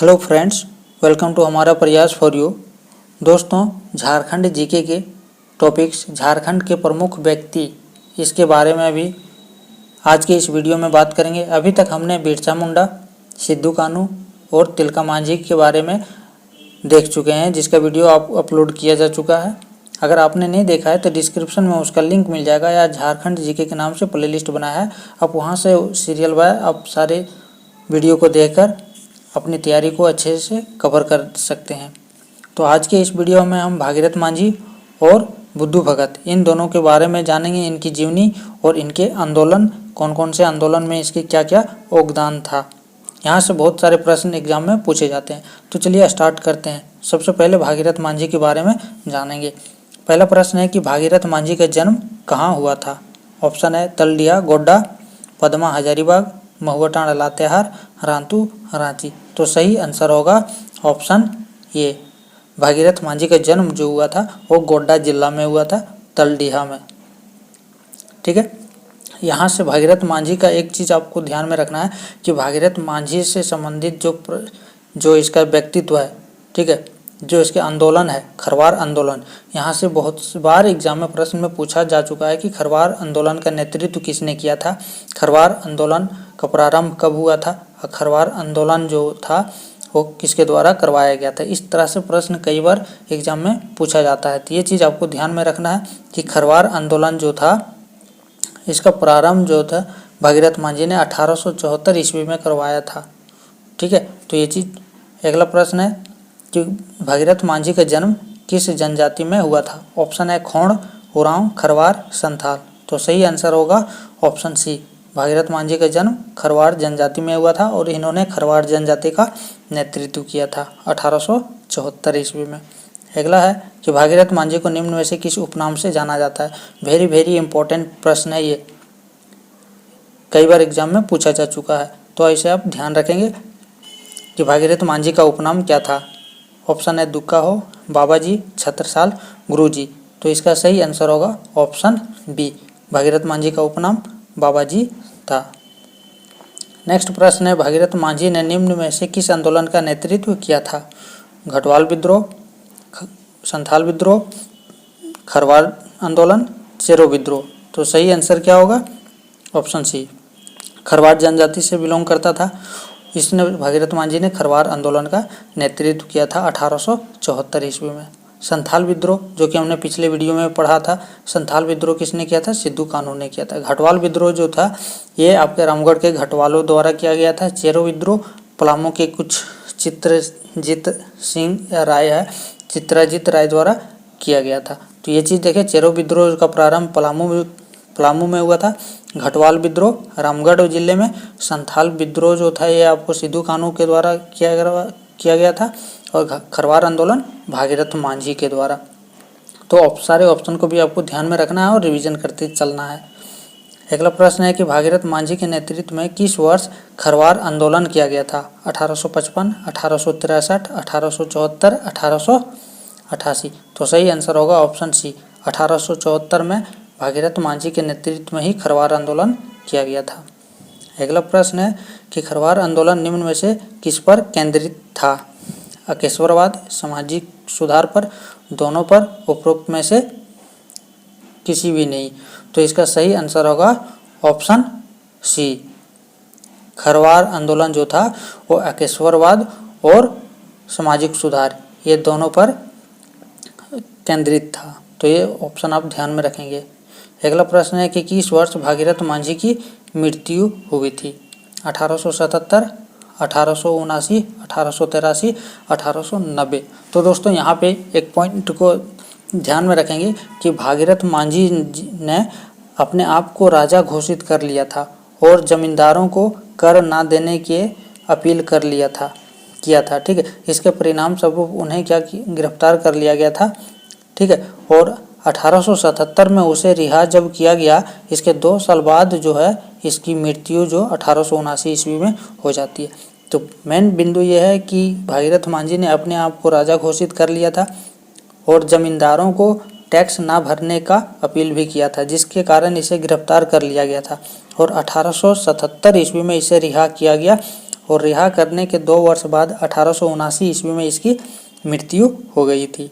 Hello friends, welcome to हमारा प्रयास for you. दोस्तों, झारखंड जीके के टॉपिक्स, झारखंड के प्रमुख व्यक्ति, इसके बारे में अभी आज के इस वीडियो में बात करेंगे। अभी तक हमने बिरसा मुंडा, सिद्धू कान्हू और तिलका मांझी के बारे में देख चुके हैं, जिसका वीडियो आप अपलोड किया जा चुका है। अगर आपने नहीं देखा है तो डिस्क्रिप्शन में उसका लिंक मिल जाएगा, या झारखंड जीके के नाम से प्लेलिस्ट बनाया है, आप वहाँ से सीरियल बाय आप सारे वीडियो को देखकर अपनी तैयारी को अच्छे से कवर कर सकते हैं। तो आज के इस वीडियो में हम भागीरथ मांझी और बुद्धू भगत, इन दोनों के बारे में जानेंगे, इनकी जीवनी और इनके आंदोलन, कौन कौन से आंदोलन में इसके क्या क्या योगदान था। यहाँ से बहुत सारे प्रश्न एग्जाम में पूछे जाते हैं। तो चलिए स्टार्ट करते हैं। सबसे पहले भागीरथ मांझी के बारे में जानेंगे। पहला प्रश्न है कि भागीरथ मांझी का जन्म कहाँ हुआ था। ऑप्शन है तलडिया, गोड्डा, पदमा हजारीबाग, महुआटांड़ लातेहार, रांतू रांची। तो सही आंसर होगा ऑप्शन ए। भागीरथ मांझी का जन्म जो हुआ था वो गोड्डा जिला में हुआ था, तलडीहा में। ठीक है। यहाँ से भागीरथ मांझी का एक चीज़ आपको ध्यान में रखना है कि भागीरथ मांझी से संबंधित जो इसका व्यक्तित्व है, ठीक है, जो इसके आंदोलन है, खरवार आंदोलन, यहाँ से बहुत बार एग्जाम में प्रश्न में पूछा जा चुका है कि खरवार आंदोलन का नेतृत्व किसने किया था, खरवार आंदोलन का प्रारंभ कब हुआ था, और खरवार आंदोलन जो था वो किसके द्वारा करवाया गया था। इस तरह से प्रश्न कई बार एग्जाम में पूछा जाता है। तो ये चीज़ आपको ध्यान में रखना है कि खरवार आंदोलन जो था, इसका प्रारंभ जो था भागीरथ मांझी ने 1874 ईस्वी में करवाया था। ठीक है। तो ये चीज़। अगला प्रश्न है कि भागीरथ मांझी का जन्म किस जनजाति में हुआ था। ऑप्शन है खोंड, उरांव, खरवार, संथाल। तो सही आंसर होगा ऑप्शन सी। भागीरथ मांझी का जन्म खरवार जनजाति में हुआ था और इन्होंने खरवार जनजाति का नेतृत्व किया था 1874 ईस्वी में। अगला है कि भागीरथ मांझी को निम्न में से किस उपनाम से जाना जाता है। वेरी वेरी इंपॉर्टेंट प्रश्न है ये, कई बार एग्जाम में पूछा जा चुका है। तो ऐसे आप ध्यान रखेंगे कि भागीरथ मांझी का उपनाम क्या था। ऑप्शन है दुक्का हो, बाबाजी, छत्रसाल, गुरुजी। तो इसका सही आंसर होगा ऑप्शन बी। भागीरथ मांझी का उपनाम बाबाजी था। नेक्स्ट प्रश्न है भागीरथ मांझी ने निम्न में से किस आंदोलन का नेतृत्व किया था। घटवाल विद्रोह, संथाल विद्रोह, खरवार आंदोलन, सेरो विद्रोह। तो सही आंसर क्या होगा ऑप्शन सी। खरवार जनजाति से बिलोंग करता था, इसने भागीरथ मांझी ने खरवार आंदोलन का नेतृत्व किया था 1874 ईस्वी में। संथाल विद्रोह जो कि हमने पिछले वीडियो में पढ़ा था, संथाल विद्रोह किसने किया था, सिद्धू कान्हू ने किया था। घटवाल विद्रोह जो था ये आपके रामगढ़ के घटवालों द्वारा किया गया था। चेरो विद्रोह पलामू के कुछ चित्रजीत सिंह या राय है, चित्राजीत राय द्वारा किया गया था। तो ये चीज़ देखें, चेरो विद्रोह का प्रारंभ पलामू में हुआ था। घटवाल विद्रोह रामगढ़ जिले में। संथाल विद्रोह जो था ये आपको सिद्धू कान्हू के द्वारा किया गया था, और खरवार आंदोलन भागीरथ मांझी के द्वारा। तो सारे ऑप्शन को भी आपको ध्यान में रखना है और रिवीजन करते चलना है। अगला प्रश्न है कि भागीरथ मांझी के नेतृत्व में किस वर्ष खरवार आंदोलन किया गया था। 1855, 1863, 1874, 1888। तो सही आंसर होगा ऑप्शन सी। 1874 में भागीरथ मांझी के नेतृत्व में ही खरवार आंदोलन किया गया था। अगला प्रश्न है कि खरवार आंदोलन निम्न में से किस पर केंद्रित था। अकेश्वरवाद, सामाजिक सुधार पर, दोनों पर, उपरोक्त में से किसी भी नहीं। तो इसका सही आंसर होगा ऑप्शन सी। खरवार आंदोलन जो था वो अकेश्वरवाद और सामाजिक सुधार, ये दोनों पर केंद्रित था। तो ये ऑप्शन आप ध्यान में रखेंगे। अगला प्रश्न है कि किस वर्ष भागीरथ मांझी की मृत्यु हुई थी। 1877, 1879, 1883, 1890। तो दोस्तों यहाँ पे एक पॉइंट को ध्यान में रखेंगे कि भागीरथ मांझी ने अपने आप को राजा घोषित कर लिया था और जमींदारों को कर ना देने की अपील किया था। ठीक है। इसके परिणाम स्वरूप उन्हें गिरफ्तार कर लिया गया था। ठीक है। और 1877 में उसे रिहा जब किया गया, इसके 2 साल बाद जो है इसकी मृत्यु जो 1879 ईस्वी में हो जाती है। तो मेन बिंदु यह है कि भागीरथ मांझी ने अपने आप को राजा घोषित कर लिया था और जमींदारों को टैक्स ना भरने का अपील भी किया था, जिसके कारण इसे गिरफ्तार कर लिया गया था और 1877 ईस्वी में इसे रिहा किया गया और रिहा करने के 2 वर्ष बाद 1879 ईस्वी में इसकी मृत्यु हो गई थी।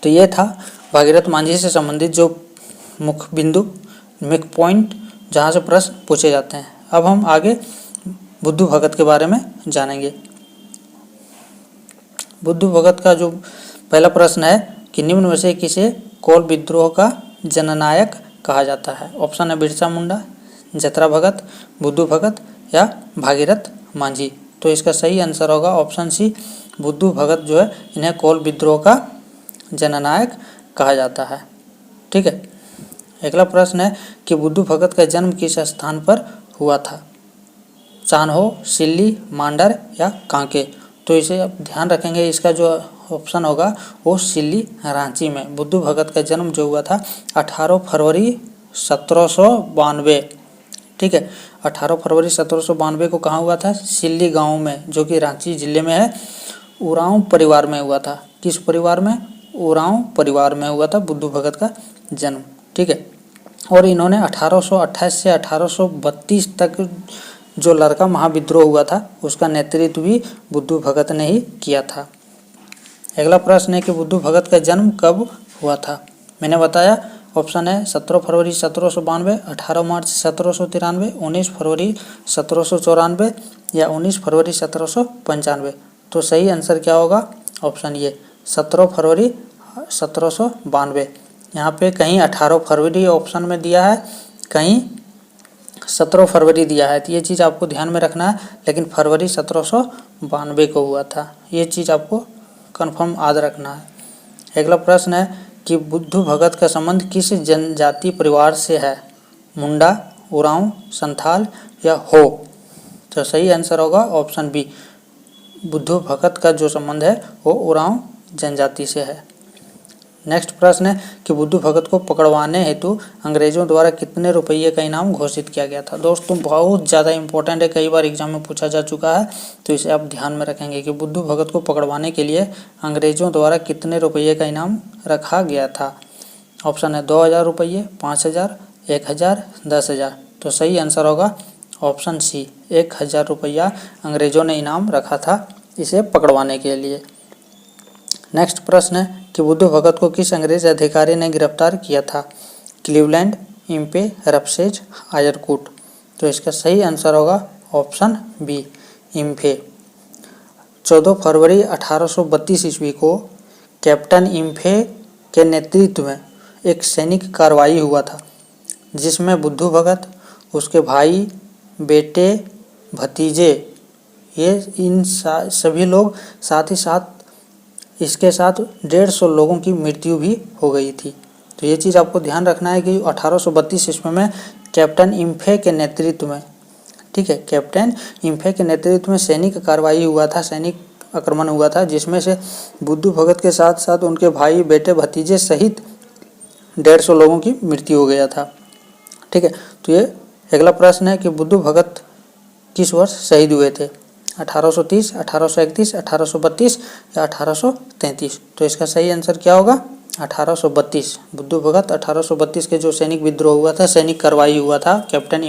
तो ये था भागीरथ मांझी से संबंधित जो मुख्य बिंदु, मुख्य पॉइंट जहाँ से प्रश्न पूछे जाते हैं। अब हम आगे बुद्धू भगत के बारे में जानेंगे। बुद्धू भगत का जो पहला प्रश्न है कि निम्न में से किसे कोल विद्रोह का जननायक कहा जाता है। ऑप्शन है बिरसा मुंडा, जतरा भगत, बुद्धू भगत या भागीरथ मांझी। तो इसका सही आंसर होगा ऑप्शन सी, बुद्धू भगत जो है इन्हें कोल विद्रोह का जननायक कहा जाता है। ठीक है। अगला प्रश्न है कि बुद्धू भगत का जन्म किस स्थान पर हुआ था। चान्हो, सिल्ली, मांडर या कांके। तो इसे आप ध्यान रखेंगे, इसका जो ऑप्शन होगा वो सिल्ली, रांची में बुद्धू भगत का जन्म जो हुआ था 18 फरवरी 1792। ठीक है, 18 फरवरी 1792 को कहाँ हुआ था? सिल्ली गांव में, जो कि रांची जिले में है। उरांव परिवार में हुआ था। किस परिवार में? उरांव परिवार में हुआ था बुद्धू भगत का जन्म। ठीक है, और इन्होंने 1828 से 1832 तक जो लड़का महाविद्रोह हुआ था उसका नेतृत्व भी बुद्धू भगत ने ही किया था। अगला प्रश्न है कि बुद्धू भगत का जन्म कब हुआ था। मैंने बताया ऑप्शन है 17 फरवरी 1792, 18 मार्च 1793, 19 फरवरी 1794 या 19 फरवरी 1795। तो सही आंसर क्या होगा? ऑप्शन ये 17 फरवरी 1792। यहाँ पे कहीं 18 फरवरी ऑप्शन में दिया है, कहीं 17 फरवरी दिया है। तो ये चीज़ आपको ध्यान में रखना है, लेकिन फरवरी 1792 को हुआ था। ये चीज़ आपको कंफर्म याद रखना है। अगला प्रश्न है कि बुद्धू भगत का संबंध किस जनजाति परिवार से है। मुंडा, उरांव, संथाल या हो। तो सही आंसर होगा ऑप्शन बी, बुद्धू भगत का जो संबंध है वो उरांव जनजाति से है। नेक्स्ट प्रश्न है कि बुद्धू भगत को पकड़वाने हेतु अंग्रेजों द्वारा कितने रुपये का इनाम घोषित किया गया था। दोस्तों बहुत ज़्यादा इंपॉर्टेंट है, कई बार एग्जाम में पूछा जा चुका है, तो इसे आप ध्यान में रखेंगे कि बुद्धू भगत को पकड़वाने के लिए अंग्रेजों द्वारा कितने रुपये का इनाम रखा गया था। ऑप्शन है 2000 रुपये, 5000, 1000, 10,000। तो सही आंसर होगा ऑप्शन सी, 1000 रुपया अंग्रेजों ने इनाम रखा था इसे पकड़वाने के लिए। नेक्स्ट प्रश्न है कि बुद्धू भगत को किस अंग्रेज अधिकारी ने गिरफ्तार किया था। क्लीवलैंड, इम्पे, रफसेज, आयरकूट। तो इसका सही आंसर होगा ऑप्शन बी, इम्फे। 14 फरवरी 1832 ईस्वी को कैप्टन इम्फे के नेतृत्व में एक सैनिक कार्रवाई हुआ था, जिसमें बुद्धू भगत, उसके भाई, बेटे, भतीजे, ये इन सभी लोग, साथ ही साथ इसके साथ 150 लोगों की मृत्यु भी हो गई थी। तो ये चीज़ आपको ध्यान रखना है कि 1832 ईस्वी में कैप्टन इम्फे के नेतृत्व में, ठीक है, कैप्टन इम्फे के नेतृत्व में सैनिक कार्रवाई हुआ था, सैनिक आक्रमण हुआ था, जिसमें से बुद्धू भगत के साथ साथ उनके भाई, बेटे, भतीजे सहित 150 लोगों की मृत्यु हो गया था। ठीक है, तो ये अगला प्रश्न है कि बुद्धू भगत किस वर्ष शहीद हुए थे। 1830, 1831, 1832 या 1833। तो इसका सही आंसर क्या होगा? 1832। बुद्धू भगत 1832 के जो सैनिक विद्रोह हुआ था, सैनिक कार्रवाई हुआ था कैप्टन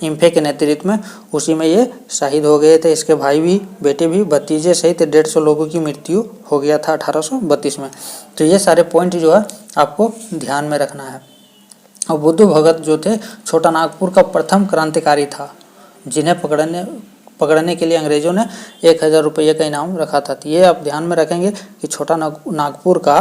इम्फे के नेतृत्व में, उसी में ये शहीद हो गए थे। इसके भाई भी, बेटे भी, भतीजे सहित 150 लोगों की मृत्यु हो गया था 1832 में। तो ये सारे पॉइंट जो है आपको ध्यान में रखना है। और बुद्धू भगत जो थे छोटा नागपुर का प्रथम क्रांतिकारी था, जिन्हें पकड़ने के लिए अंग्रेजों ने 1000 रुपये का इनाम रखा था। तो ये आप ध्यान में रखेंगे कि छोटा नागपुर का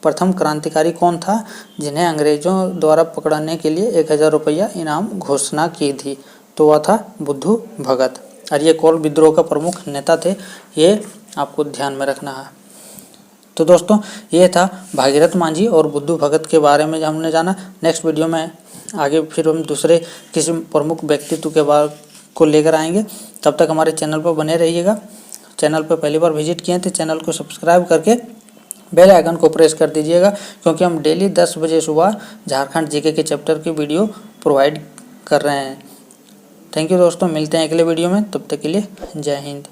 प्रथम क्रांतिकारी कौन था, जिन्हें अंग्रेजों द्वारा पकड़ने के लिए 1000 रुपया इनाम घोषणा की थी। तो वह था बुद्धू भगत, और ये कोल विद्रोह का प्रमुख नेता थे। ये आपको ध्यान में रखना है। तो दोस्तों ये था भागीरथ मांझी और बुद्धू भगत के बारे में हमने जाना। नेक्स्ट वीडियो में आगे फिर हम दूसरे किसी प्रमुख व्यक्तित्व के बारे को लेकर आएंगे। तब तक हमारे चैनल पर बने रहिएगा। चैनल पर पहली बार विजिट किए तो चैनल को सब्सक्राइब करके बेल आइकन को प्रेस कर दीजिएगा, क्योंकि हम डेली 10 बजे सुबह झारखंड जीके के चैप्टर की वीडियो प्रोवाइड कर रहे हैं। थैंक यू दोस्तों, मिलते हैं अगले वीडियो में, तब तक के लिए जय हिंद।